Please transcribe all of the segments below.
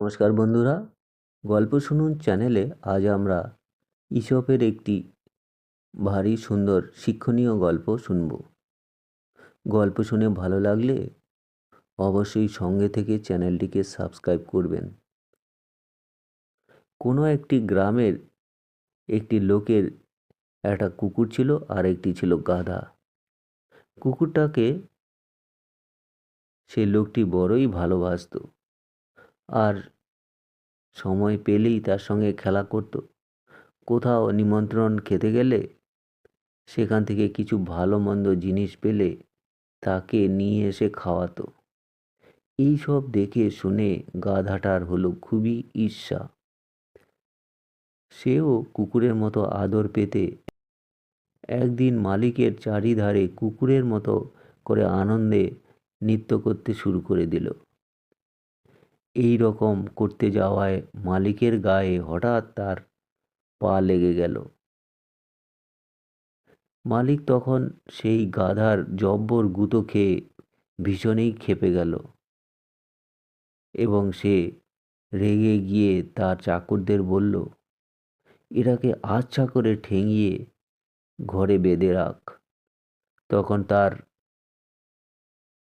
নমস্কার বন্ধুরা, গল্প শুনুন চ্যানেলে আজ আমরা ঈশপের একটি ভারী সুন্দর শিক্ষণীয় গল্প শুনব। গল্প শুনে ভালো লাগলে অবশ্যই সঙ্গে থেকে চ্যানেলটিকে সাবস্ক্রাইব করবেন। কোনো একটি গ্রামের একটি লোকের একটা কুকুর ছিল আর একটি ছিল গাধা। কুকুরটাকে সেই লোকটি বড়ই ভালোবাসতো আর সময় পেলেই তার সঙ্গে খেলা করত। কোথাও নিমন্ত্রণ খেতে গেলে সেখান থেকে কিছু ভালো মন্দ জিনিস পেলে তাকে নিয়ে এসে খাওয়াতো। এইসব দেখে শুনে গাধাটার হলো খুবই ঈর্ষা। সেও কুকুরের মতো আদর পেতে একদিন মালিকের চারিধারে কুকুরের মতো করে আনন্দে নৃত্য করতে শুরু করে দিল। এই রকম করতে যাওয়ায় মালিকের গায়ে হঠাৎ তার পা লেগে গেল। মালিক তখন সেই গাধার জব্বর গুঁতো খেয়ে ভীষণই ক্ষেপে গেল এবং সে রেগে গিয়ে তার চাকরদের বলল, এটাকে আচ্ছা করে ঠেঙিয়ে ঘরে বেঁধে রাখ। তখন তার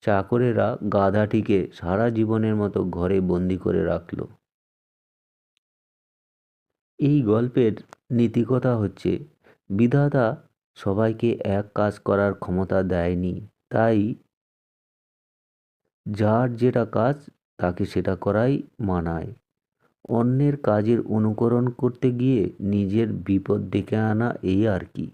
চাকরেরা গাধাটিকে সারা জীবনের মতো ঘরে বন্দি করে রাখল। এই গল্পের নীতিকথা হচ্ছে, বিধাতা সবাইকে এক কাজ করার ক্ষমতা দেয়নি, তাই যার যেটা কাজ তাকে সেটা করাই মানায়। অন্যের কাজের অনুকরণ করতে গিয়ে নিজের বিপদ ডেকে আনা, এই আর কি।